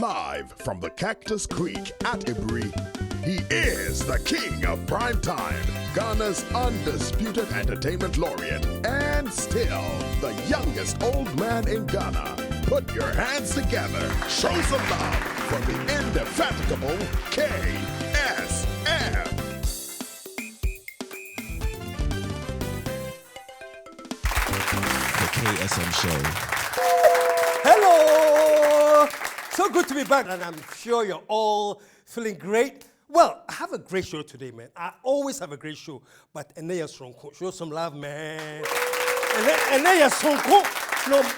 Live from the Cactus Creek at Ibri, he is the king of prime time, Ghana's undisputed entertainment laureate, and still the youngest old man in Ghana. Put your hands together, show some love for the indefatigable KSM. The KSM Show. Hello! So good to be back, and I'm sure you're all feeling great. Well, I have a great show today, man. I always have a great show, but show some love, man. No,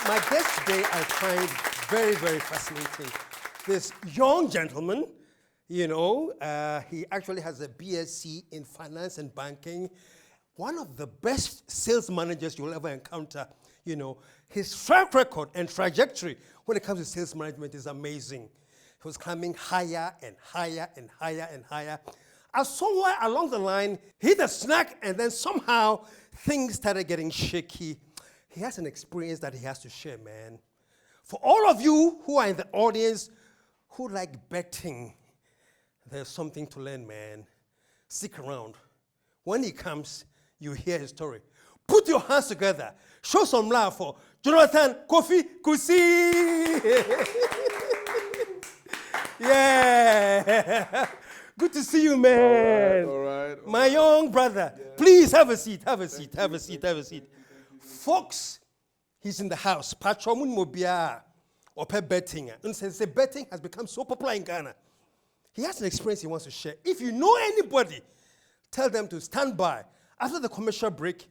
my guest today I find very, very fascinating. This young gentleman, he actually has a BSc in finance and banking. One of the best sales managers you'll ever encounter. His track record and trajectory when it comes to sales management is amazing. He was climbing higher and higher and higher and higher. And somewhere along the line, he hit a snack, and then somehow things started getting shaky. He has an experience that he has to share, man. For all of you who are in the audience who like betting, there's something to learn, man. Stick around. When he comes, you hear his story. Put your hands together. Show some love for Jonathan Kofi Kusi. Yeah. Good to see you, man. All right. My young brother. Yeah. Please have a seat. Have a seat. Folks, he's in the house. Patromun Mobia or betting. And since betting has become so popular in Ghana, he has an experience he wants to share. If you know anybody, tell them to stand by. After the commercial break,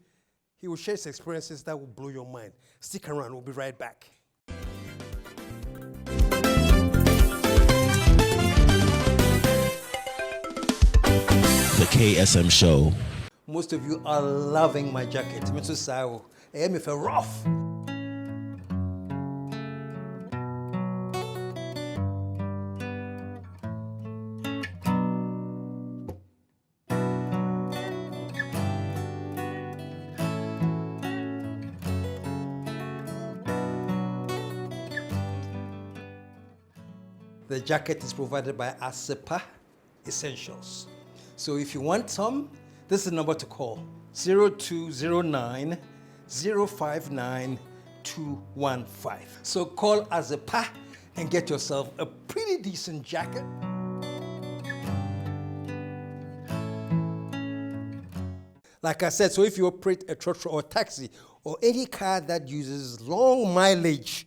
he will share his experiences that will blow your mind. Stick around, we'll be right back. The KSM Show. Most of you are loving my jacket. Mr. Sao, I am if a rough. The jacket is provided by KSM Essentials. So if you want some, this is the number to call, 0209 059 215. So call KSM and get yourself a pretty decent jacket. Like I said, so if you operate a trotro or taxi or any car that uses long mileage,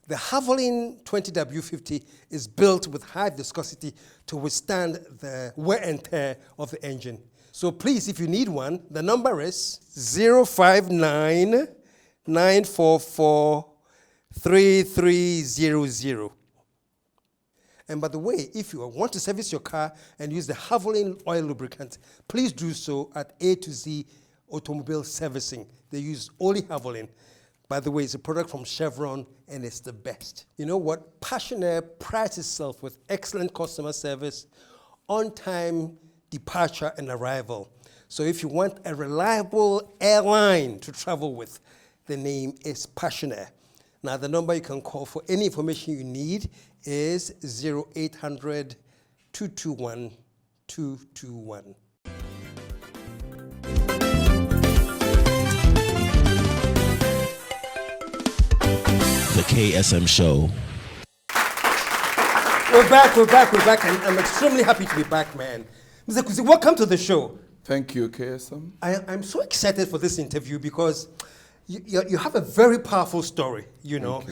the Havilland 20W50 is built with high viscosity to withstand the wear and tear of the engine. So please, if you need one, the number is 059 944 3300. And by the way, if you want to service your car and use the Havilland oil lubricant, please do so at A to Z Automobile Servicing. They use only Havilland. By the way, it's a product from Chevron, and it's the best. You know what? Passionaire prides itself with excellent customer service, on-time departure and arrival. So if you want a reliable airline to travel with, the name is Passionaire. Now, the number you can call for any information you need is 0800 221 221. The KSM Show. We're back, and I'm extremely happy to be back, man. Mr. Kusi, welcome to the show. Thank you, KSM. I'm so excited for this interview because you have a very powerful story, Thank you.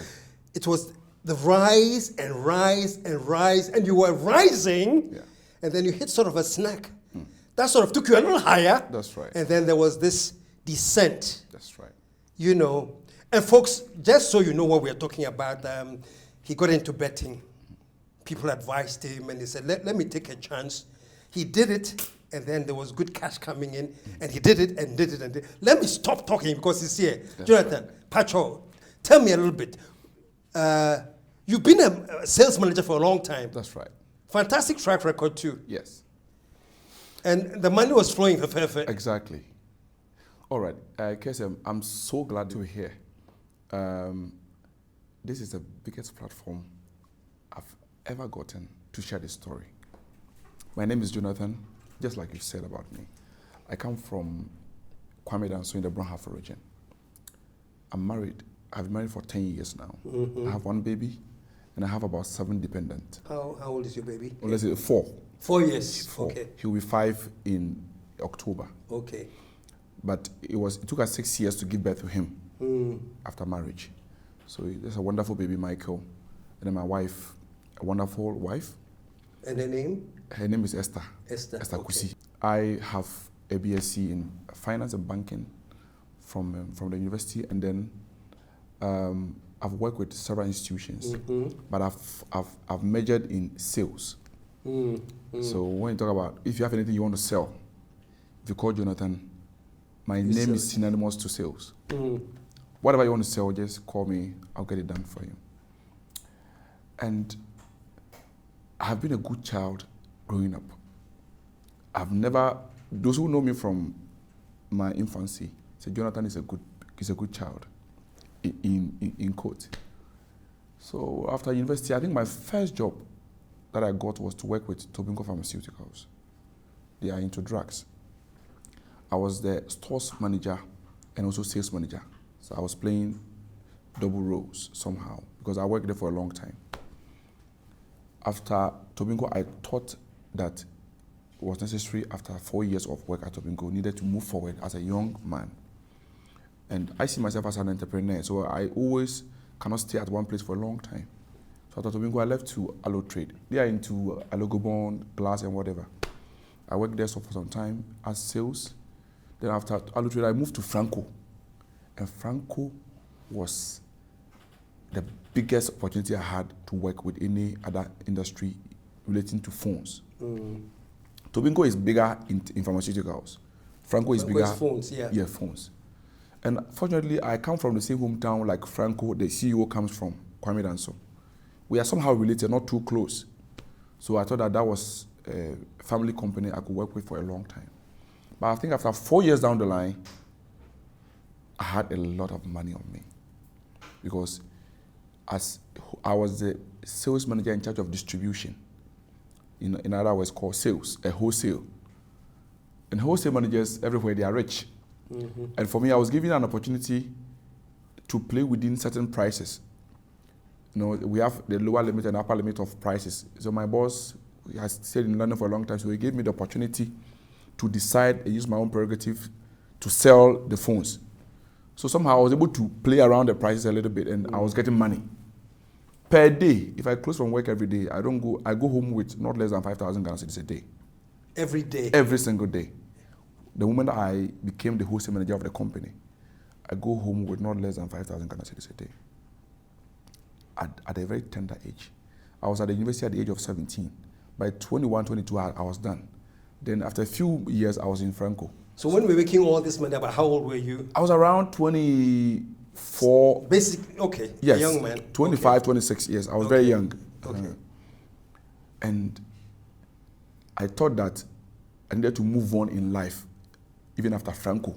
It was the rise, and you were rising, and then you hit sort of a snack. That sort of took you a little higher. That's right. And then there was this descent. That's right. And folks, just so you know what we're talking about, he got into betting. People advised him, and he said, let me take a chance. He did it, and then there was good cash coming in, and he did it, and did it, and did it. Let me stop talking because he's here. That's Jonathan, Pacho, tell me a little bit. You've been a sales manager for a long time. That's right. Fantastic track record, too. Yes. And the money was flowing for fair. Exactly. All right. KSM, I'm so glad to be here. This is the biggest platform I've ever gotten to share this story. My name is Jonathan, just like you said about me. I come from Kwame Danso in the Brown Half region. I'm married. I've been married for 10 years now. I have one baby, and I have about 7 dependents. How old is your baby? Well, let's say 4. 4 years. 4. Okay. He'll be 5 in October. Okay. But it took us 6 years to give birth to him after marriage. So there's a wonderful baby, Michael, and then my wife, a wonderful wife. And her name? Her name is Esther. Esther. Okay. Kusi. I have a BSc in finance and banking from the university, and then I've worked with several institutions, but I've majored in sales. So when you talk about, if you have anything you want to sell, if you call Jonathan, my name is synonymous to sales. Whatever you want to sell, just call me, I'll get it done for you. And I have been a good child growing up. Those who know me from my infancy say Jonathan is a good child, in quote. So after university, I think my first job that I got was to work with Tobinco Pharmaceuticals. They are into drugs. I was the stores manager and also sales manager. So I was playing double roles somehow because I worked there for a long time. After Tobinco, I thought that it was necessary after 4 years of work at Tobinco, needed to move forward as a young man. And I see myself as an entrepreneur, so I always cannot stay at one place for a long time. So after Tobinco, I left to Allo Trade. They are into Allogobond, glass, and whatever. I worked there for some time as sales. Then after Allo Trade, I moved to Franco. And Franco was the biggest opportunity I had to work with any other industry relating to phones. Tobinco is bigger in pharmaceuticals. Franco is bigger. Phones, yeah. Yeah, phones. And fortunately, I come from the same hometown like Franco, the CEO comes from, Kwame Danso. We are somehow related, not too close. So I thought that was a family company I could work with for a long time. But I think after 4 years down the line, I had a lot of money on me because as I was the sales manager in charge of distribution, in other words called sales, a wholesale. And wholesale managers everywhere, they are rich. And for me, I was given an opportunity to play within certain prices. We have the lower limit and upper limit of prices. So my boss has stayed in London for a long time, so he gave me the opportunity to decide and use my own prerogative to sell the phones. So somehow I was able to play around the prices a little bit, and I was getting money. Per day, if I close from work every day, I go home with not less than 5,000 Ghana cedis a day. Every day? Every single day. The moment I became the wholesale manager of the company, I go home with not less than 5,000 Ghana cedis a day. At a very tender age. I was at the university at the age of 17. By 21, 22, I was done. Then after a few years, I was in Franco. So when we were making all this money, about how old were you? I was around 24. Basically, okay. Yes. A young man. 25, okay. 26 years. I was very young. Okay. And I thought that I needed to move on in life, even after Franco.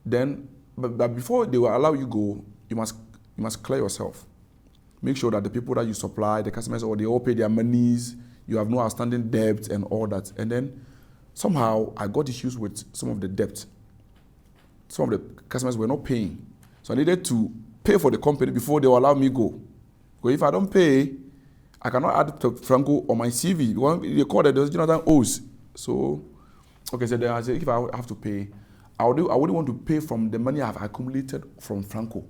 Then, but before they will allow you go, you must clear yourself. Make sure that the people that you supply, the customers, or they all pay their monies, you have no outstanding debt and all that. And then somehow I got issues with some of the debt. Some of the customers were not paying. So I needed to pay for the company before they will allow me go. Because if I don't pay, I cannot add to Franco on my CV. They call it, Jonathan owes. So, okay, so then I said, if I have to pay, I wouldn't want to pay from the money I have accumulated from Franco.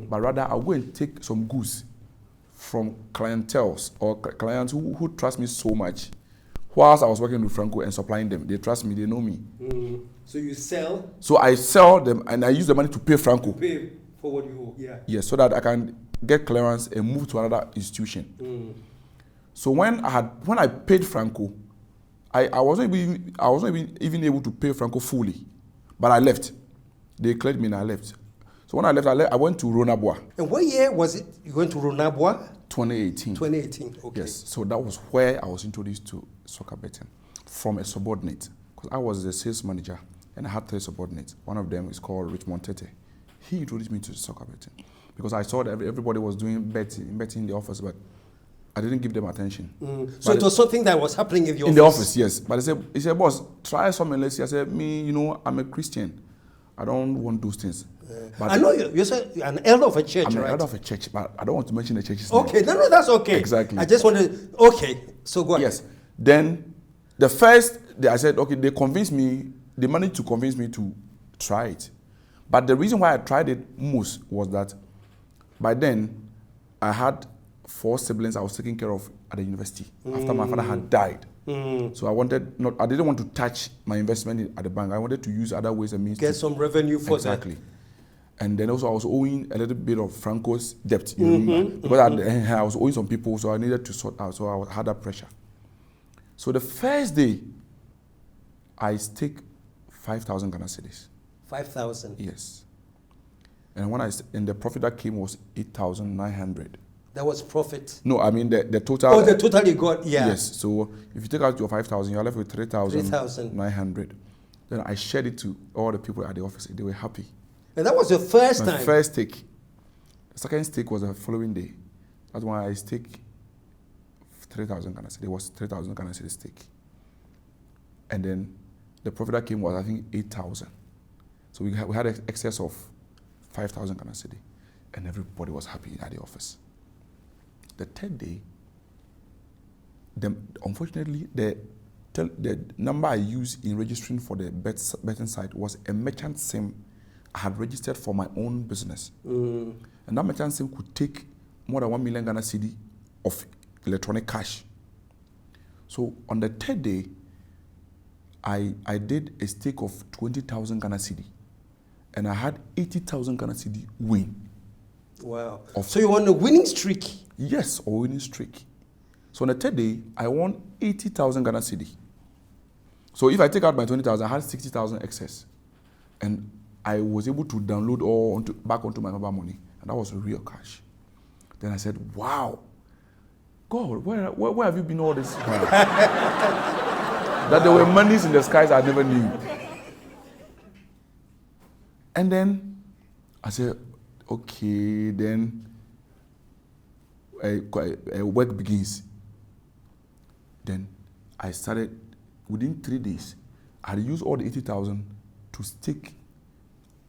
But rather, I'll go and take some goods from clientels or clients who trust me so much. Whilst I was working with Franco and supplying them, they trust me, they know me. So you sell? So I sell them and I use the money to pay Franco. Pay for what you owe, yeah. Yes, so that I can get clearance and move to another institution. So when I paid Franco, I wasn't even able to pay Franco fully, but I left. They cleared me and I left. So when I left, I went to Ronabwa. And what year was it you went to Ronabwa? 2018. 2018, okay. Yes, so that was where I was introduced to soccer betting from a subordinate. Because I was the sales manager and I had 3 subordinates. One of them is called Richmond Tete. He introduced me to soccer betting. because I saw that everybody was doing betting in the office, but I didn't give them attention. So it was something that was happening in the office? In the office, yes. But he said, boss, try something. Let's see. I said, I'm a Christian. I don't want those things. But I know you're an elder of a church, I'm right? an elder of a church, but I don't want to mention the church's name. Okay, no, that's okay. Exactly. I just wanted, okay, so go ahead. Yes. Then the first day I said, okay, they managed to convince me to try it. But the reason why I tried it most was that by then I had 4 siblings I was taking care of at the university after my father had died. So I didn't want to touch my investment at the bank. I wanted to use other ways and means get some revenue for that. Exactly. And then also I was owing a little bit of Franco's debt, because I was owing some people, so I needed to sort out. So I had that pressure. So the first day, I staked 5,000 Ghana cedis. 5,000? Yes. And the profit that came was 8,900. That was profit? No, I mean the total. Oh, the total you got, yeah. Yes. So if you take out your 5,000, you're left with 3,900. Then I shared it to all the people at the office. They were happy. And that was your first time? My first stake. The second stake was the following day. That's why I staked 3,000 Ghana cedis. It was 3,000 Ghana cedis stake. And then the profit that came was, I think, 8,000. So we had an excess of 5,000 Ghana cedis. And everybody was happy at the office. The third day, unfortunately, the number I used in registering for the betting site was a merchant SIM I had registered for my own business. And that merchant SIM could take more than 1 million Ghana cedi of electronic cash. So on the third day, I did a stake of 20,000 Ghana cedi, and I had 80,000 Ghana cedi win. Wow. So you won a winning streak? Yes, a winning streak. So on the third day, I won 80,000 Ghana cedi. So if I take out my 20,000, I had 60,000 excess. And I was able to download all back onto my mobile money. And that was real cash. Then I said, wow, God, where have you been all this time? That there were monies in the skies I never knew. And then I said, okay, then work begins. Then I started, within 3 days, I had used all the 80,000 to stake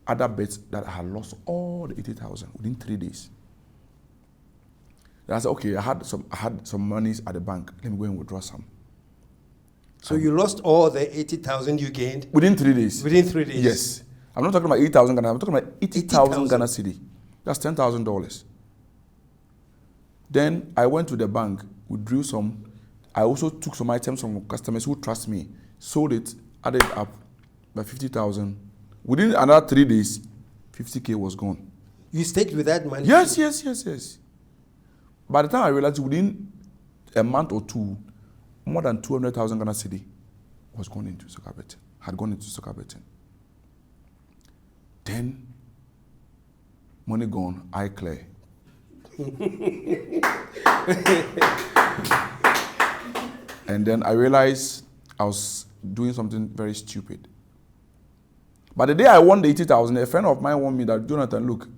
other bets that I had lost all the 80,000 within 3 days. Then I said, okay, I had some monies at the bank. Let me go and withdraw some. So you lost all the 80,000 you gained? Within 3 days. Within 3 days? Yes. I'm not talking about 8,000 Ghana, I'm talking about 80,000 Ghana cedi. That's $10,000. Then I went to the bank, withdrew some. I also took some items from customers who trust me, sold it, added up by 50,000. Within another 3 days, 50K was gone. You stayed with that money? Yes. By the time I realized within a month or two, more than 200,000 Ghana cedi was gone into soccer betting, had gone into soccer betting. Then, money gone, eye clear. And then I realized I was doing something very stupid. But the day I won the 80,000, a friend of mine warned me that, Jonathan, look,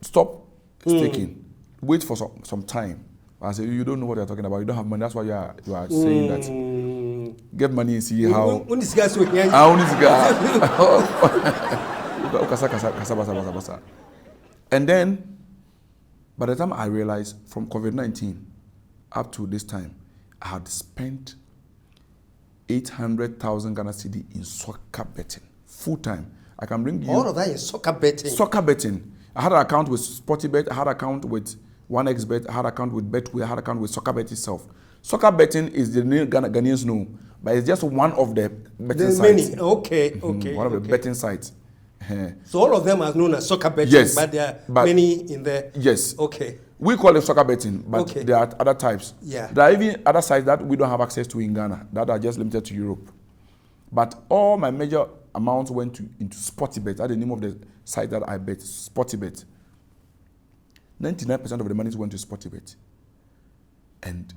stop staking. Wait for some time. I said, you don't know what you're talking about. You don't have money. That's why you are saying that. Get money and see how. And then, by the time I realized from COVID-19 up to this time, I had spent 800,000 Ghana cedi in soccer betting, full time. I can bring you all of that in soccer betting. Soccer betting. I had an account with SportyBet. I had an account with 1xBet. I had an account with Betway. I had an account with soccer bet itself. Soccer betting is the name Ghanaians know, but it's just one of the betting sites. Many. Okay. One of the betting sites. So all of them are known as soccer betting, yes, but there are many in there. Yes. Okay. We call it soccer betting, but there are other types. Yeah. There are even other sites that we don't have access to in Ghana that are just limited to Europe. But all my major amounts went into SportyBet. That's the name of the site that I bet, SportyBet. 99% of the money went to SportyBet. And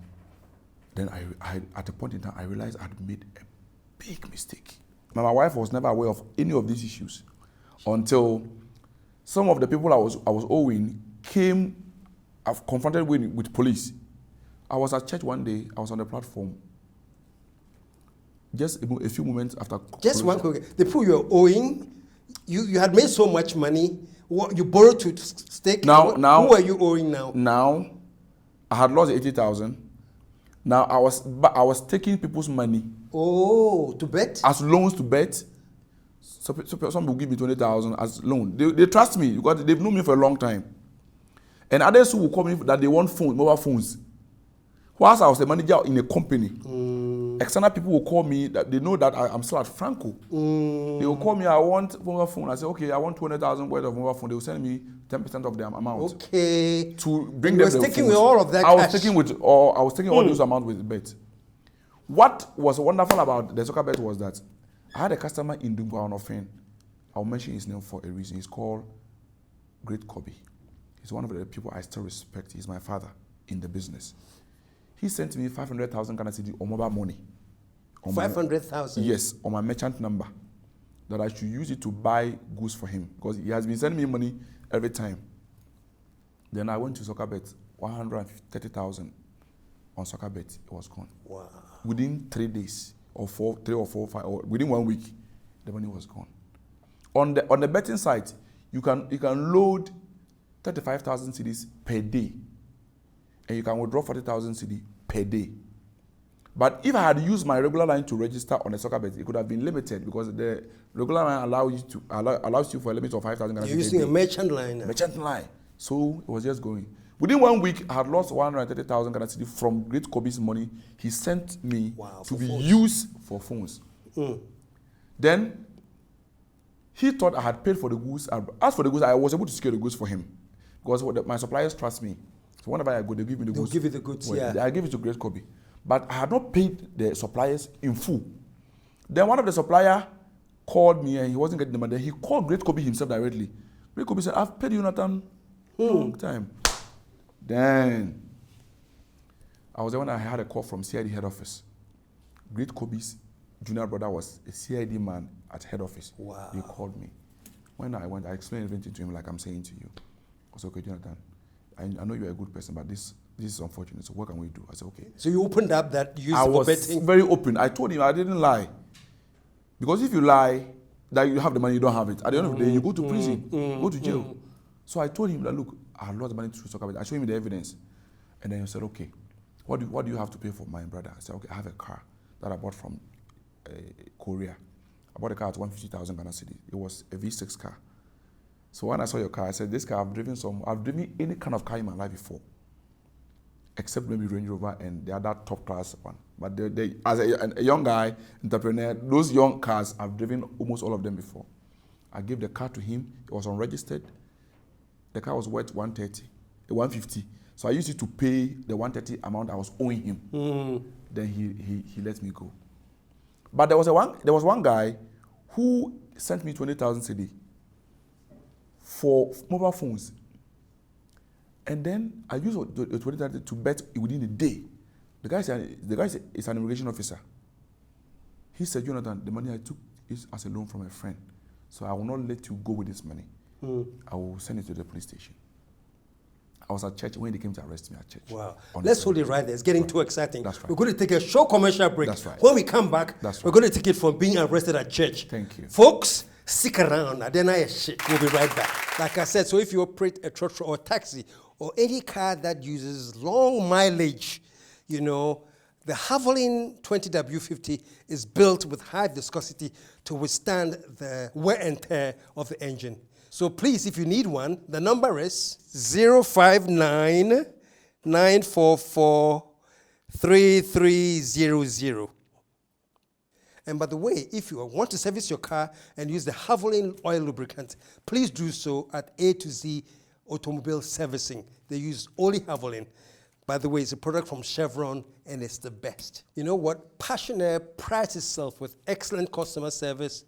then I at a point in time, I realized I had made a big mistake. My wife was never aware of any of these issues until some of the people I was owing came, I've confronted with police. I was at church one day, I was on the platform. Just a few moments after. Just one quick. The people you were owing, you had made so much money. You borrowed to stake. Now, who are you owing now? Now, I had lost 80,000. Now I was taking people's money. Oh, to bet? As loans to bet. So some will give me 20,000 as loan. They trust me because they've known me for a long time. And others who will call me that they want phones, mobile phones. Whilst I was the manager in a company, external people will call me that they know that I'm still at Franco. They will call me, I want mobile phone. I say, okay, I want 200,000 worth of mobile phone. They will send me 10% of their amount. Okay. To bring and them you were the sticking phones. with all of that I cash. was taking all those amounts with bet. What was wonderful about the soccer bet was that I had a customer in Dumbo on offering. I'll mention his name for a reason. He's called Great Kobe. He's one of the people I still respect. He's my father in the business. He sent me 500,000 Ghana cedi on mobile money. 500,000? Yes, on my merchant number. That I should use it to buy goods for him. Because he has been sending me money every time. Then I went to soccer bet, 130,000 on soccer bet. It was gone. Wow. Within 3 days, or 3 or 4, 5, or within 1 week, the money was gone. On the betting site, you can load 35,000 cedis per day. And you can withdraw 40,000 cedi per day. But if I had used my regular line to register on a soccer bet, it could have been limited because the regular line allows you for a limit of 5,000. You're using a merchant line now. Merchant line. So it was just going. Within 1 week, I had lost 130,000 Ghana cedi from Great Kobe's money he sent me to be used for phones. Then he thought I had paid for the goods. As for the goods, I was able to secure the goods for him because my suppliers trust me. So whenever I go, they give me the goods. They'll give you the goods, yeah. I give it to Great Kobe. But I had not paid the suppliers in full. Then one of the suppliers called me and he wasn't getting the money. Then he called Great Kobe himself directly. Great Kobe said, I've paid you, Nathan, long time. Then I was there when I had a call from CID head office. Great Kobe's junior brother was a CID man at head office. Wow. He called me. When I went, I explained everything to him like I'm saying to you. I said, okay, Jonathan, I know you're a good person, but this is unfortunate. So what can we do? I said, okay. So you opened up that use I for was betting? very open. I told him I didn't lie. Because if you lie, that you have the money, you don't have it. At the end of the day, you go to prison, go to jail. So I told him that, look, I lost money to soccer bet. I showed him the evidence. And then he said, okay, what do you have to pay for my brother? I said, okay, I have a car that I bought from Korea. I bought a car at 150,000 Ghana cedi. It was a V6 car. So when I saw your car, I said, this car, I've driven any kind of car in my life before, except maybe Range Rover and the other top class one. But as a young guy, entrepreneur, those young cars, I've driven almost all of them before. I gave the car to him. It was unregistered. The car was worth 150. So I used it to pay the 130 amount I was owing him. Then he let me go. But there was one guy who sent me 20,000 cedi for mobile phones. And then I used the 20,000 to bet within a day. The guy is an immigration officer. He said, Jonathan, the money I took is as a loan from a friend. So I will not let you go with this money. I will send it to the police station. I was at church when they came to arrest me at church. Wow. Let's hold it right there. It's getting too exciting. That's right. We're going to take a short commercial break. That's right. When we come back, we're going to take it from being arrested at church. Thank you. Folks, stick around. We'll be right back. Like I said, so if you operate a truck or taxi or any car that uses long mileage, you know, the Havilland 20W50 is built with high viscosity to withstand the wear and tear of the engine. So please, if you need one, the number is 059 944 3300. And by the way, if you want to service your car and use the Havilland oil lubricant, please do so at A to Z Automobile Servicing. They use only Havilland. By the way, it's a product from Chevron and it's the best. You know what? Passionaire prides itself with excellent customer service,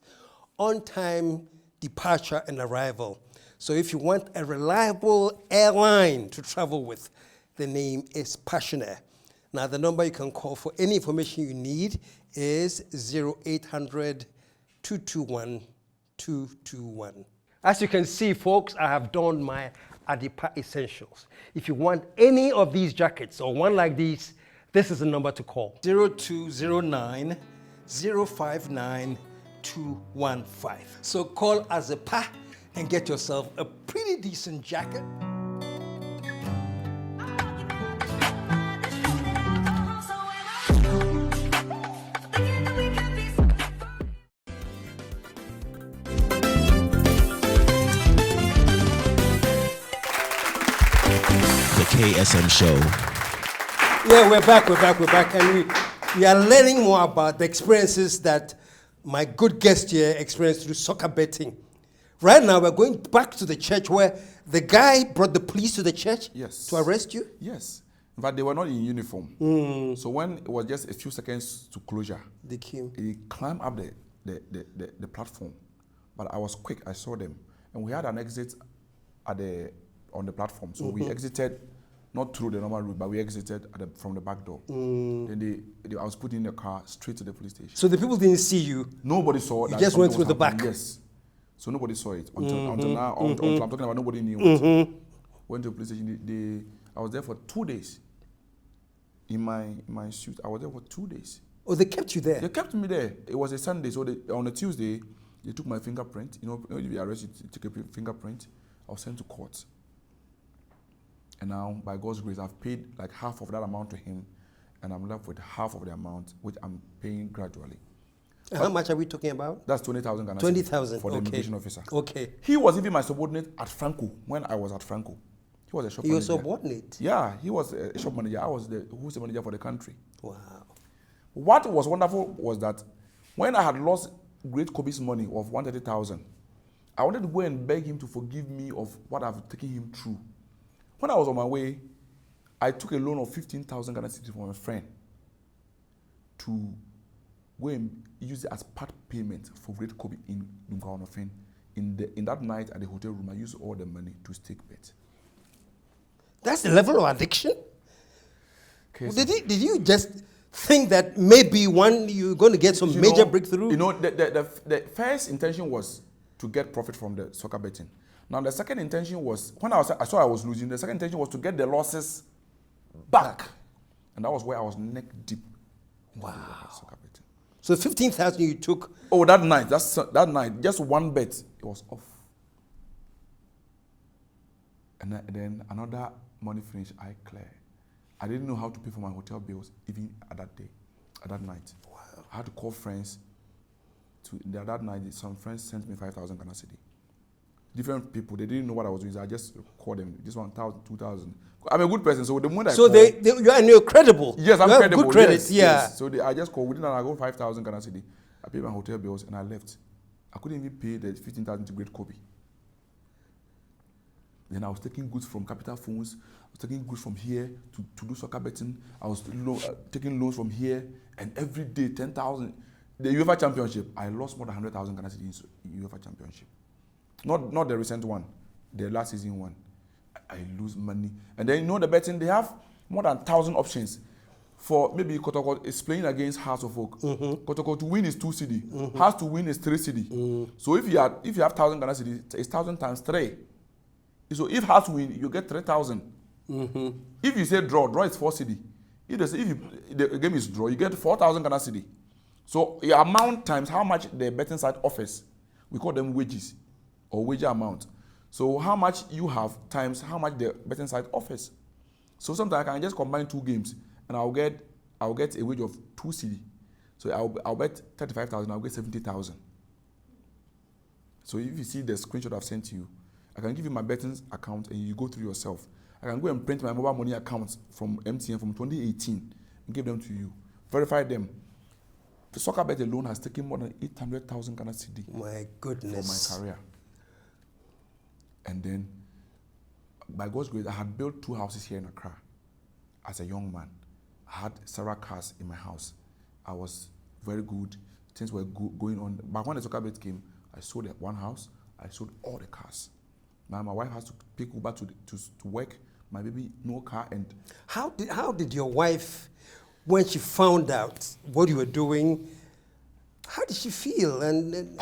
on-time departure and arrival. So if you want a reliable airline to travel with, the name is Passionaire. Now the number you can call for any information you need is 0800 221 221. As you can see, folks, I have donned my Adipa Essentials. If you want any of these jackets or one like these, this is the number to call. 0209 059 215. So call Adipa and get yourself a pretty decent jacket. The KSM Show. Yeah, we're back, and we are learning more about the experiences that my good guest here experienced through soccer betting. Right now, we're going back to the church where the guy brought the police to the church to arrest you? Yes. In fact, they were not in uniform. So when it was just a few seconds to closure, They came. he climbed up the platform. But I was quick, I saw them. And we had an exit on the platform. So we exited, not through the normal route, but we exited from the back door. Then I was put in the car straight to the police station. So the people didn't see you? Nobody saw it. You just went through the back? Yes. So nobody saw it until now. Until I'm talking about nobody knew it. Went to the police station. I was there for 2 days. In my suit, I was there for 2 days. Oh, they kept you there? They kept me there. It was a Sunday, so on a Tuesday, they took my fingerprint. You know, if you arrest, you take a fingerprint. I was sent to court. And now, by God's grace, I've paid like half of that amount to him, and I'm left with half of the amount, which I'm paying gradually. How much are we talking about? That's 20,000 Ghana cedis 20,000 for the immigration officer. Okay. He was even my subordinate at Franco when I was at Franco. He was a shop manager. Your subordinate? Yeah, he was a shop manager. I was the wholesale manager for the country. Wow. What was wonderful was that when I had lost Great Kobe's money of 130,000, I wanted to go and beg him to forgive me of what I've taken him through. When I was on my way, I took a loan of 15,000 Ghana cedis from a friend to go and use it as part payment for Great Kobe in Nkwaonofen. In that night at the hotel room, I used all the money to stake bet. That's the level of addiction? Okay, Did you just think that maybe you're going to get some major breakthrough? You know, the first intention was to get profit from the soccer betting. Now, the second intention was, when I saw I was losing, the second intention was to get the losses back. And that was where I was neck deep. Wow. Soccer betting. So 15,000 you took? Oh, that night, just one bet, it was off. And then another money finish, I clear. I didn't know how to pay for my hotel bills even at that night. Wow. I had to call friends. That night, some friends sent me 5,000 Ghana cedi. Different people, they didn't know what I was doing, so I just called them. This 1,000, 2,000. I'm a good person, so the moment you're credible. Yes, I'm credible. Good credit, yes, yeah. Yes. So I just called. Within an hour, I got 5,000 Ghana cedi. I paid my hotel bills and I left. I couldn't even pay the 15,000 to Great Kobe. Then I was taking goods from Capital Phones. I was taking goods from here to do soccer betting. I was taking loans from here, and every day 10,000. The UEFA Championship, I lost more than 100,000 Ghana cedis in UEFA Championship. Not the recent one, the last season one. I lose money. And then, you know, the betting, they have more than 1,000 options. For maybe Kotoko is playing against Hearts of Oak. Kotoko to win is 2 cedi. Hearts to win is 3 cedi. So if you have 1,000 Ghana cedis, it's 1,000 times 3. So if Hearts win, you get 3,000. If you say draw is 4 cedi. If the game is draw, you get 4,000 Ghana cedi. So your amount times how much the betting site offers, we call them wages or wager amount. So how much you have times how much the betting site offers. So sometimes I can just combine 2 games and I'll get a wage of 2 cedi. So I'll bet 35,000, I'll get 70,000. So if you see the screenshot I've sent to you, I can give you my betting account and you go through yourself. I can go and print my mobile money accounts from MTN from 2018 and give them to you. Verify them. The soccer bet alone has taken more than 800,000 Ghana cedi. My goodness. For my career. And then, by God's grace, I had built 2 houses here in Accra as a young man. I had several cars in my house. I was very good. Things were going on. But when the soccer bet came, I sold one house. I sold all the cars. Now my wife has to pick Uber to work. My baby, no car. And how did your wife, when she found out what you were doing, how did she feel? And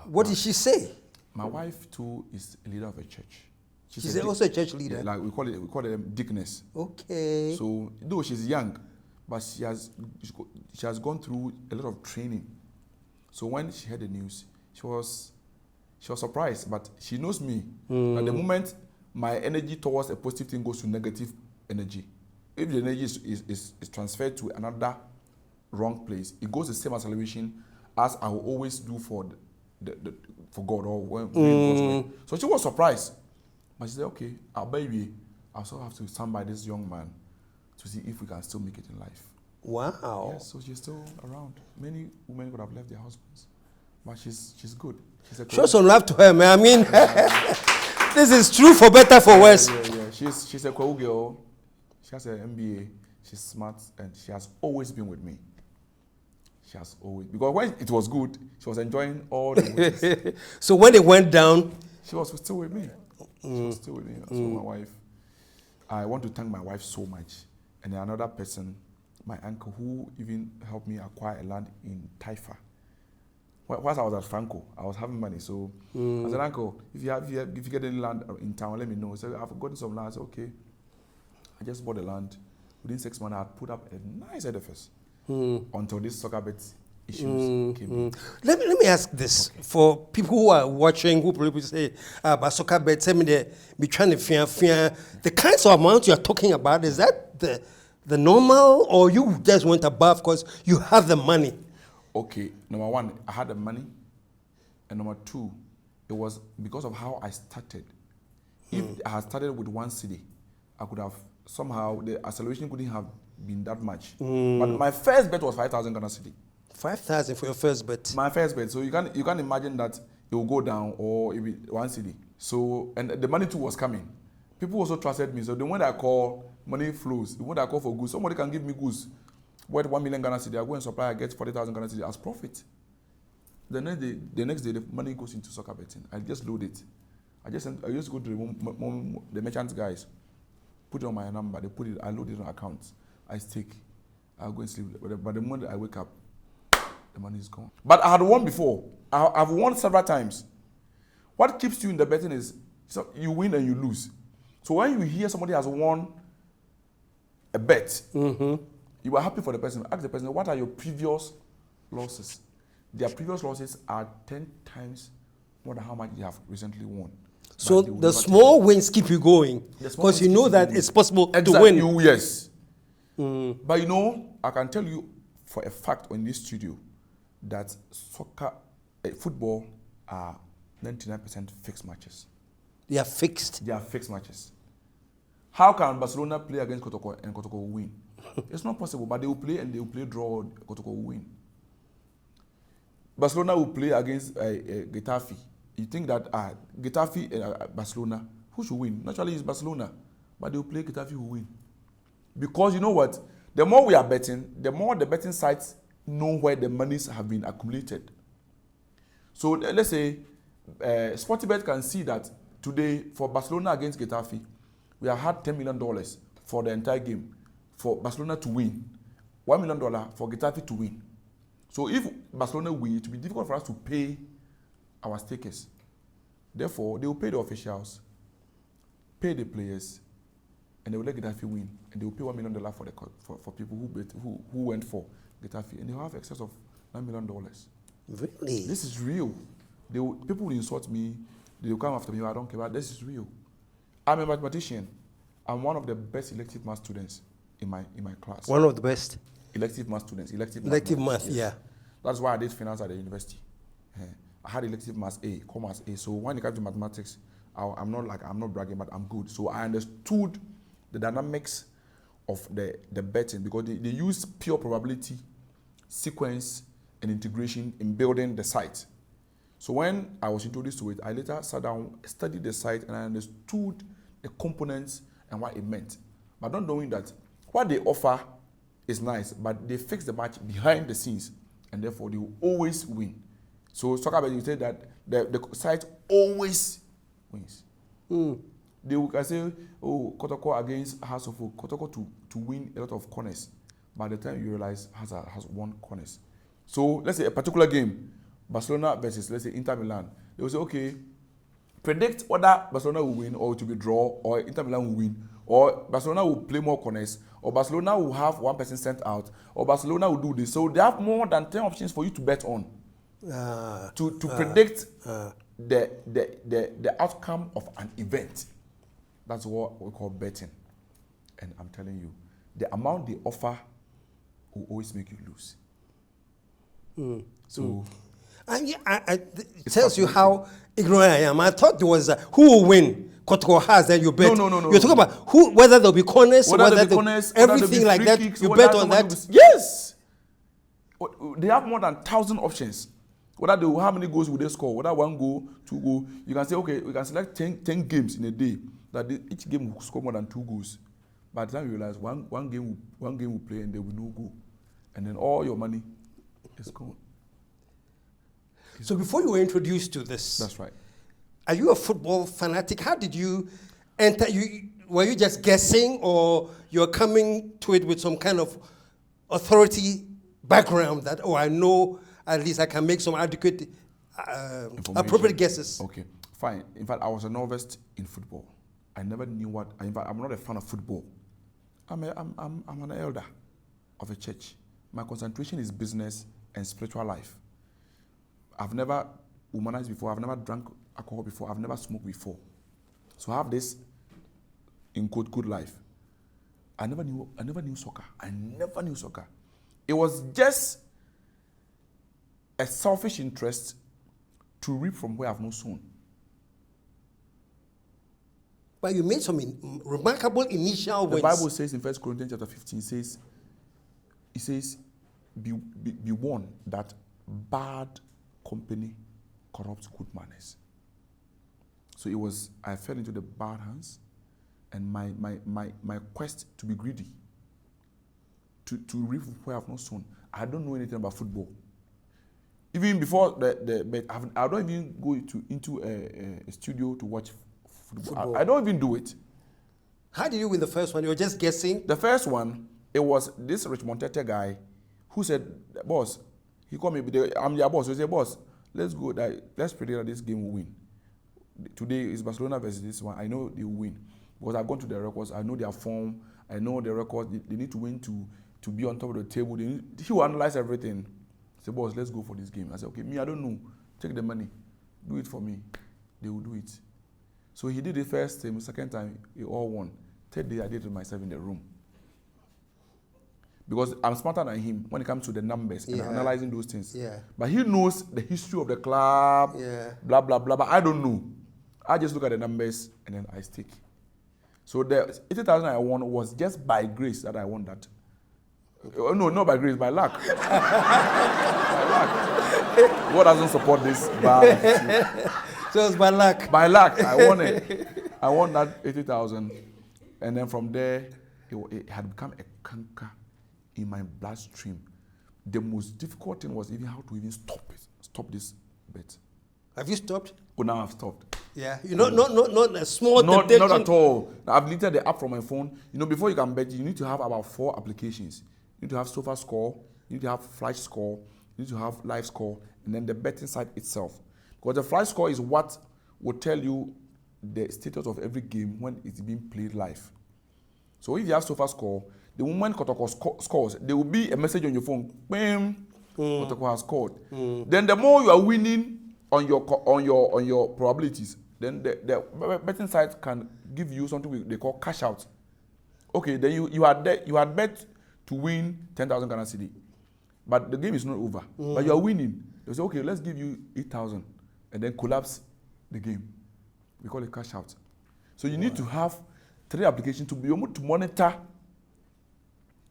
what did she say? My wife too is a leader of a church. She's also a church leader. Yeah, like we call them deaconess. Okay. So though she's young, but she has gone through a lot of training. So when she heard the news, she was surprised, but she knows me. At the moment my energy towards a positive thing goes to negative energy, if the energy is transferred to another wrong place, it goes the same acceleration as I will always do for for God or when. So she was surprised, but she said, "Okay, I'll baby, I still have to stand by this young man to see if we can still make it in life." Wow. Yes, so she's still around. Many women would have left their husbands, but she's good. She's a Show some love to her, man. I mean, this is true for better, for worse. Yeah. She's a cool girl. She has an MBA. She's smart, and she has always been with me. She has always, because when it was good, she was enjoying all the goodies. So when it went down, she was still with me. She was still with me. So my wife, I want to thank my wife so much. And then another person, my uncle, who even helped me acquire a land in Taifa. Whilst I was at Franco, I was having money. So I said, "Uncle, if you get any land in town, let me know." He said, "I've gotten some land." I said, "Okay." I just bought the land. Within 6 months, I had put up a nice edifice until this soccer bet issues came in. Let me ask this for people who are watching, who probably say, "But soccer bet, tell me they be trying to fear." The kinds of amount you are talking about, is that the normal, or you just went above because you have the money? Okay, number one, I had the money, and number two, it was because of how I started. If I had started with 1 city, I could have somehow, the acceleration couldn't have been that much. But my first bet was 5,000 Ghana cedi. 5,000 for your first bet. My first bet. So you can imagine that it will go down or it will be 1 cedi. So, and the money too was coming. People also trusted me. So the moment I call, money flows. The moment I call for goods, somebody can give me goods worth 1 million Ghana cedi. I go and supply, I get 40,000 Ghana cedi as profit. The next day, the money goes into soccer betting. I just load it. I just go to the merchant guys, put it on my number, they put it, I load it on accounts. I stake. I'll go and sleep. But the moment I wake up, the money is gone. But I had won before. I've won several times. What keeps you in the betting is you win and you lose. So when you hear somebody has won a bet, you are happy for the person. Ask the person, what are your previous losses? Their previous losses are 10 times more than how much they have recently won. So the small wins keep you going because you know that it's possible to win. Yes. But you know, I can tell you for a fact in this studio that football are 99% fixed matches. They are fixed. They are fixed matches. How can Barcelona play against Kotoko and Kotoko will win? It's not possible, but they will play and they will play draw, Kotoko will win. Barcelona will play against Getafe. You think that Getafe and Barcelona, who should win? Naturally, it's Barcelona, but they will play Getafe who win. Because you know what? The more we are betting, the more the betting sites know where the monies have been accumulated. So let's say Sportybet can see that today for Barcelona against Getafe, we have had $10 million for the entire game for Barcelona to win, $1 million for Getafe to win. So if Barcelona win, it will be difficult for us to pay our stakers. Therefore, they will pay the officials, pay the players, and they will let Getafe win. And they will pay $1 million for people who went for Getafe. And they will have excess of $9 million. Really? This is real. People will insult me. They will come after me. I don't care. But this is real. I'm a mathematician. I'm one of the best elective math students in my class. One of the best? Elective math students. Elective math, yes. Yeah. That's why I did finance at the university. I had elective maths A, commerce A. So when it comes to mathematics, I'm not bragging, but I'm good. So I understood the dynamics of the betting because they use pure probability, sequence, and integration in building the site. So when I was introduced to it, I later sat down, studied the site, and I understood the components and what it meant. But not knowing that what they offer is nice, but they fix the match behind the scenes, and therefore they will always win. So soccer betting, you say that the site always wins. They will say, oh, Kotoko against House of Oak, Kotoko to win a lot of corners. By the time you realize has won corners. So let's say a particular game, Barcelona versus let's say Inter Milan. They will say, okay, predict whether Barcelona will win or it will be draw, or Inter Milan will win, or Barcelona will play more corners, or Barcelona will have one person sent out, or Barcelona will do this. So they have more than 10 options for you to bet on to predict the outcome of an event. That's what we call betting. And I'm telling you, the amount they offer will always make you lose. So, and it tells you how ignorant I am. I thought there was who will win. Kotoko has, then you bet. No. You're talking about who, whether there'll be corners, whether corners, everything like that. Kicks, you bet on that. Yes, they have more than 1,000 options. Whether they, how many goals will they score? Whether 1 goal, 2 goals. You can say, okay, we can select 10 games in a day. That each game will score more than 2 goals. By the time you realize one game will play and there will no goal, and then all your money is gone. So before you were introduced to this, That's right. Are you a football fanatic? How did you enter? Were you just guessing, or you're coming to it with some kind of authority background that, oh, I know, at least I can make some adequate, appropriate guesses? Okay, fine. In fact, I was a novice in football. I never knew what. In fact, I'm not a fan of football. I'm an elder of a church. My concentration is business and spiritual life. I've never womanized before. I've never drank alcohol before. I've never smoked before. So I have this in good life. I never knew soccer. I never knew soccer. It was just a selfish interest to reap from where I've not sown. But you made some remarkable initial wins. The Bible says in 1 Corinthians chapter 15, it says, be warned that bad company corrupts good manners. So I fell into the bad hands, and my quest to be greedy, to reap where I've not sown. I don't know anything about football. Even before but I don't even go into a studio to watch football. I don't even do it. How did you win the first one? You were just guessing? The first one, it was this Richmond Tete guy who said, boss, he called me, I'm your boss. So he said, boss, let's go, let's predict that this game will win. Today is Barcelona versus this one. I know they will win. Because I've gone to their records, I know their form, I know their records. They need to win to be on top of the table. He will analyze everything. He said, boss, let's go for this game. I said, okay, me, I don't know. Take the money. Do it for me. They will do it. So he did it first time, second time, he all won. Third day, I did it myself in the room. Because I'm smarter than him when it comes to the numbers and analyzing those things. Yeah. But he knows the history of the club, blah, blah, blah. But I don't know. I just look at the numbers and then I stick. So the 80,000 I won was just by grace that I won that. No, not by grace, by luck. By luck. God doesn't support this. So it's by luck. By luck, I won it. I won that 80,000. And then from there, it had become a canker in my bloodstream. The most difficult thing was even how to even stop this bet. Have you stopped? Oh, now I've stopped. Yeah, not a small temptation. Not at all. I've deleted the app from my phone. Before you can bet, you need to have about 4 applications. You need to have Sofa Score, you need to have Flash Score, you need to have Live Score, and then the betting site itself. Because the Flash Score is what will tell you the status of every game when it's being played live. So if you have Sofa Score, the moment Kotoko scores, there will be a message on your phone. Bam, Kotoko has scored. Then the more you are winning on your probabilities, then the betting site can give you something they call cash out. Okay, then you had bet to win 10,000 Ghana cedi, but the game is not over. But you are winning. They say, okay, let's give you 8,000, and then collapse the game. We call it cash out. So you need to have 3 applications to be able to monitor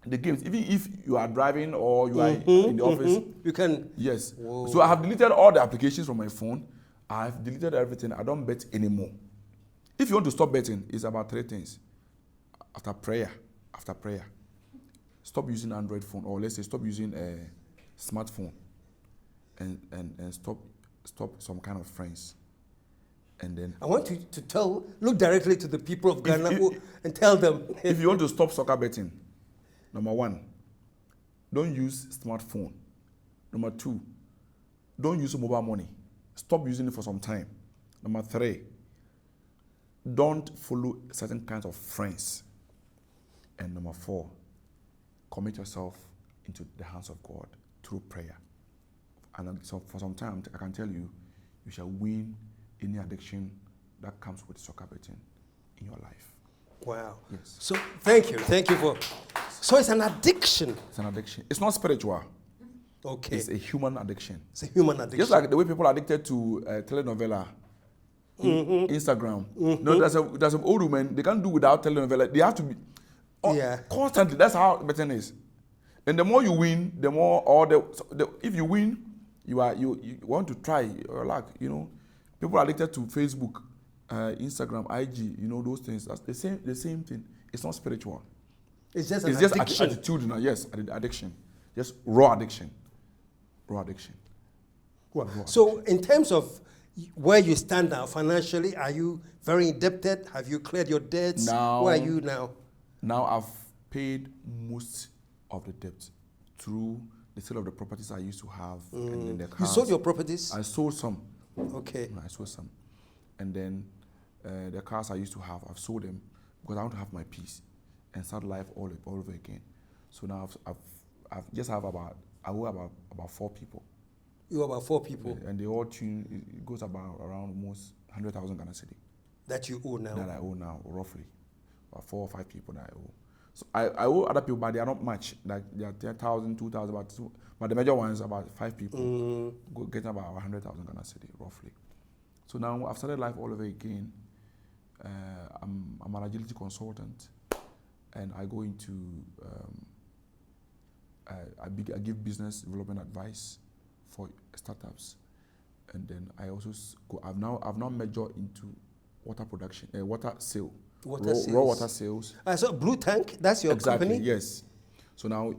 the games, even if you are driving or you are in the office. You can. Yes. Whoa. So I have deleted all the applications from my phone. I have deleted everything. I don't bet anymore. If you want to stop betting, it's about 3 things. After prayer, stop using Android phone, or let's say stop using a smartphone, and stop some kind of friends. And then I want you to look directly to the people of Ghana and tell them. If you want to stop soccer betting, number 1, don't use smartphone. Number 2, don't use mobile money. Stop using it for some time. Number 3, don't follow certain kinds of friends. And number 4, commit yourself into the hands of God through prayer. And so for some time, I can tell you, you shall win any addiction that comes with soccer betting in your life. Wow. Yes. So thank you for. So it's an addiction. It's an addiction. It's not spiritual. Okay. It's a human addiction. It's a human addiction. Just like the way people are addicted to telenovela, Instagram. No, there's some old women, they can't do without telenovela. They have to be constantly. That's how betting is. And the more you win, the more, if you win, you want to try your luck. You know, people are addicted to Facebook, Instagram, IG. You know those things. That's the same thing. It's not spiritual. It's just it's an just addiction. attitudinal. Yes, addiction. Just raw addiction. Raw addiction. Wow. So in terms of where you stand now financially, are you very indebted? Have you cleared your debts? Now, where are you now? Now I've paid most of the debt through the sale of the properties I used to have and then the cars. You sold your properties? I sold some. Okay. I sold some. And then the cars I used to have, I've sold them because I want to have my peace and start life all over again. So now I owe about 4 people. You owe about 4 people? And they all tune, it goes around almost 100,000 Ghana cedi. That you owe now? That I owe now, roughly. About 4 or 5 people that I owe. So I owe other people, but they are not much. Like they are 10,000, 2,000, but the major ones about 5 people, getting about 100,000 Ghana cedi, roughly. So now I've started life all over again. I'm an agility consultant, and I go into I give business development advice for startups, and then I also go. I've now majored into water production, water sale. Raw water sales. So Blue Tank, that's your company? Yes. So now,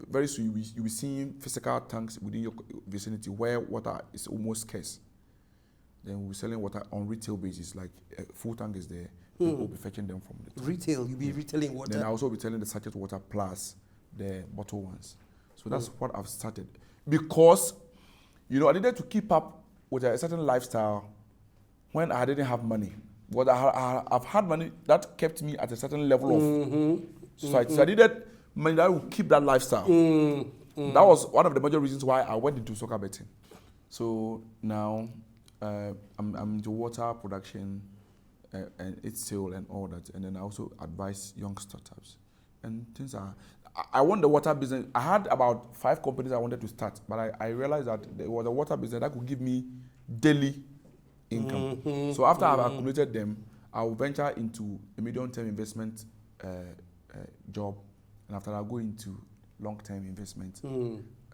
very soon you'll be seeing physical tanks within your vicinity where water is almost scarce. Then we'll be selling water on retail basis, like a full tank is there. People will be fetching them from the tank. Retail, you'll be retailing water? Then I also be selling the sachet water plus the bottle ones. So that's what I've started. Because, I needed to keep up with a certain lifestyle when I didn't have money. But I've had money that kept me at a certain level of society. So I needed money that would keep that lifestyle. That was one of the major reasons why I went into soccer betting. So now I'm into water production and its sale and all that. And then I also advise young startups. And things are... I want the water business. I had about 5 companies I wanted to start, but I realized that there was a water business that could give me daily income. So after I've accumulated them, I'll venture into a medium-term investment job, and after I'll go into long-term investment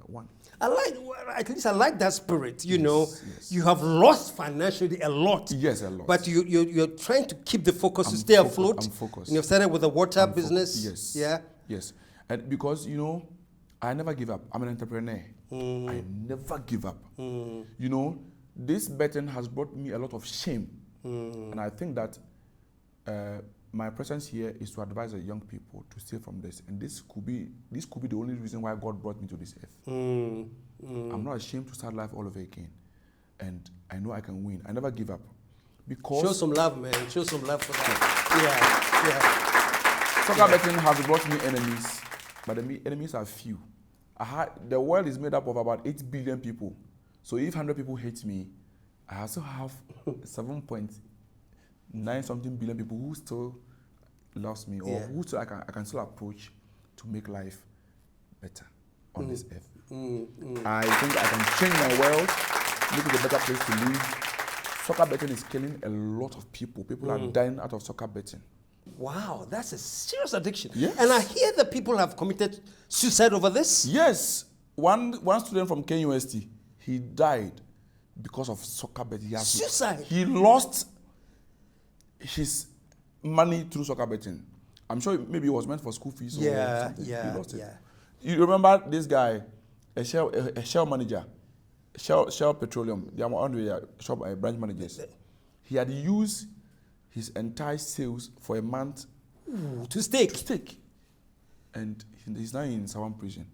one. At least I like that spirit. Yes. You have lost financially a lot. Yes, a lot. But you're trying to keep the focus to stay afloat. I'm focused. And you've started with the water business. Yes. Yeah. Yes. And because I never give up. I'm an entrepreneur. I never give up. This betting has brought me a lot of shame. And I think that my presence here is to advise the young people to stay from this. And this could be the only reason why God brought me to this earth. I'm not ashamed to start life all over again. And I know I can win. I never give up. Because show some love, man. Show some love for that. Soccer betting has brought me enemies, but the enemies are few. The world is made up of about 8 billion people. So if 100 people hate me, I also have 7.9 something billion people who still loves me, or who still I can still approach to make life better on this earth. I think I can change my world, make it a better place to live. Soccer betting is killing a lot of people. People are dying out of soccer betting. Wow, that's a serious addiction. Yes. And I hear that people have committed suicide over this. Yes. One student from KUST, he died because of soccer betting. Suicide? He lost his money through soccer betting. I'm sure maybe it was meant for school fees or something. He lost it. You remember this guy, a Shell manager, Shell Petroleum, they are one of the shop branch managers. He had used his entire sales for a month to stake. And he's now in Sawan prison.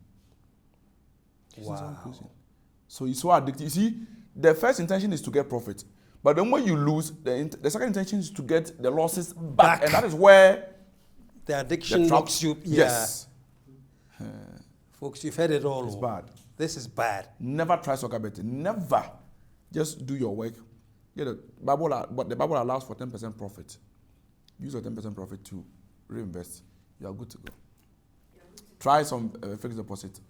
Wow. So he's so addicted. You see, the first intention is to get profit. But then when you lose, the second intention is to get the losses back. And that is where the addiction knocks you. Yeah. Yes. Folks, you've heard it all. It's bad. This is bad. Never try soccer betting. Never. Just do your work. But the Bible allows for 10% profit. Use your 10% profit to reinvest. You are good to go. Try some fixed deposit.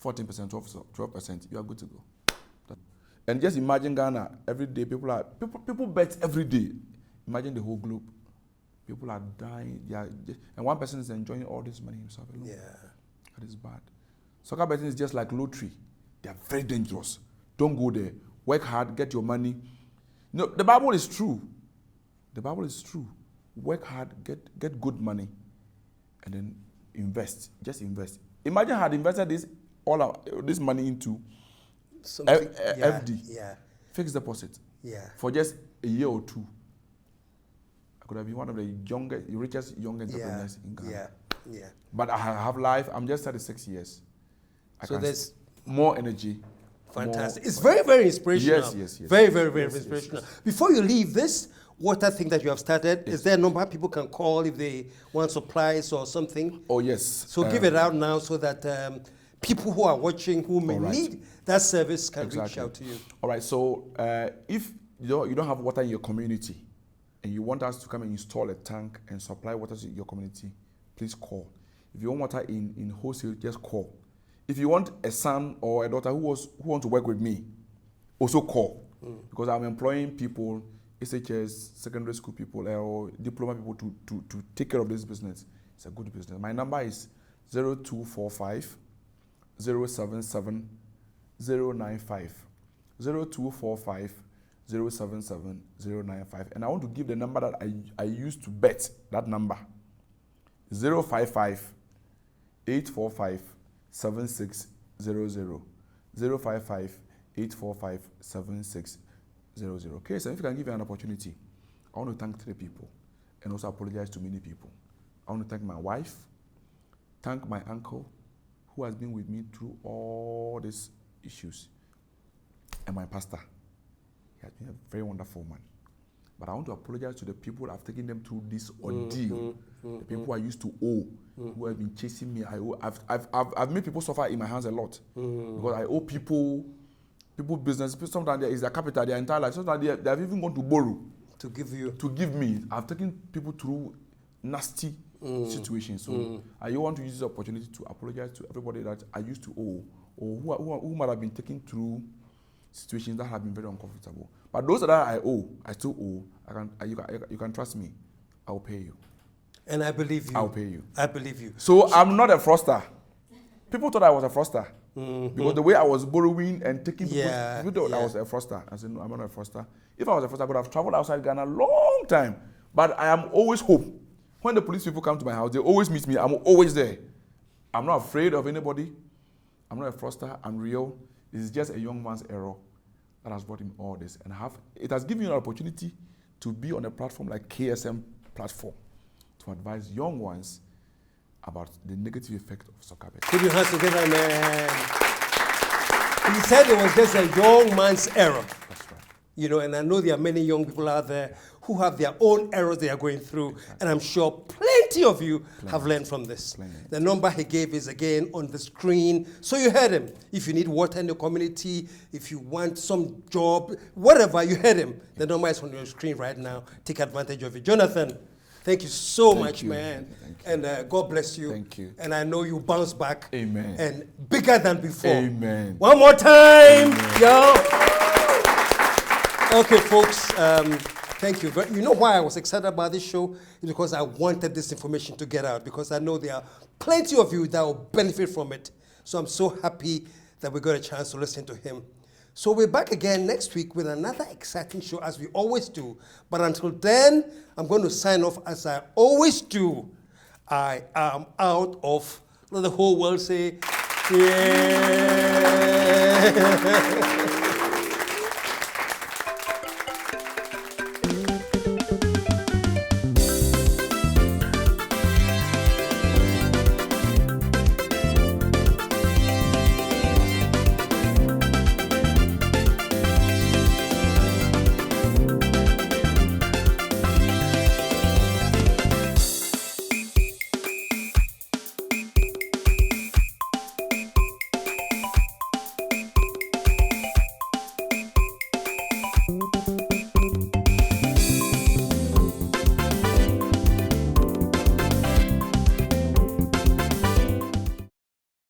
14%, 12%. You are good to go. And just imagine Ghana, every day people bet every day. Imagine the whole globe. People are dying. And one person is enjoying all this money himself alone. Yeah. That is bad. Soccer betting is just like lottery. They are very dangerous. Don't go there. Work hard, get your money. No, the Bible is true. The Bible is true. Work hard, get good money, and then invest. Just invest. Imagine I had invested this money into FD, fixed deposit, for just a year or two. I could have been one of the richest young entrepreneurs in Ghana. Yeah. But I have life. I'm just 36 years. So there's more energy. Fantastic. It's very, very inspirational. Yes. Very, very, very inspirational. Yes. Before you leave this water thing that you have started, is there a number people can call if they want supplies or something? Oh, yes. So give it out now so that people who are watching who may need that service can reach out to you. All right. So if you don't have water in your community and you want us to come and install a tank and supply water to your community, please call. If you want water in wholesale, just call. If you want a son or a daughter who want to work with me, also call. Because I'm employing people, SHS, secondary school people, or diploma people to take care of this business. It's a good business. My number is 0245 077 095. 0245 077 095. And I want to give the number that I used to bet, that number. 055 845 7600. 055 845 7600. Okay, so if you can give me an opportunity, I want to thank 3 people and also apologize to many people. I want to thank my wife, thank my uncle who has been with me through all these issues, and my pastor. He has been a very wonderful man. But I want to apologize to the people I've taken them through this ordeal. The people I used to owe, who have been chasing me. I've made people suffer in my hands a lot. Because I owe people business. Sometimes there is their capital, their entire life. Sometimes they have even gone to borrow. To give me. I've taken people through nasty situations. So I want to use this opportunity to apologize to everybody that I used to owe, or who might have been taken through situations that have been very uncomfortable. But those that I still owe, you can trust me. I'll pay you. And I believe you. I'll pay you. I believe you. So I'm not a fraudster. People thought I was a fraudster. Because the way I was borrowing and taking people thought I was a fraudster. I said, no, I'm not a fraudster. If I was a fraudster, I could have traveled outside Ghana a long time. But I am always home. When the police people come to my house, they always meet me. I'm always there. I'm not afraid of anybody. I'm not a fraudster. I'm real. This is just a young man's error that has brought him all this. And it has given you an opportunity to be on a platform like KSM platform to advise young ones about the negative effect of soccer betting. Put your hands together, man. He said it was just a young man's error. That's right. You know, and I know there are many young people out there who have their own errors they are going through, and I'm sure plenty of you have learned from this. The number he gave is again on the screen, so you heard him. If you need water in the community, if you want some job, whatever, you heard him. The number is on your screen right now. Take advantage of it. Jonathan, thank you so much, man. And God bless you. Thank you. And I know you bounce back. Amen. And bigger than before. Amen. One more time, Amen. yo. Okay, folks. Thank you. You know why I was excited about this show? It's because I wanted this information to get out, because I know there are plenty of you that will benefit from it. So I'm so happy that we got a chance to listen to him. So we're back again next week with another exciting show, as we always do. But until then, I'm going to sign off as I always do. I am out of, let the whole world say, yeah.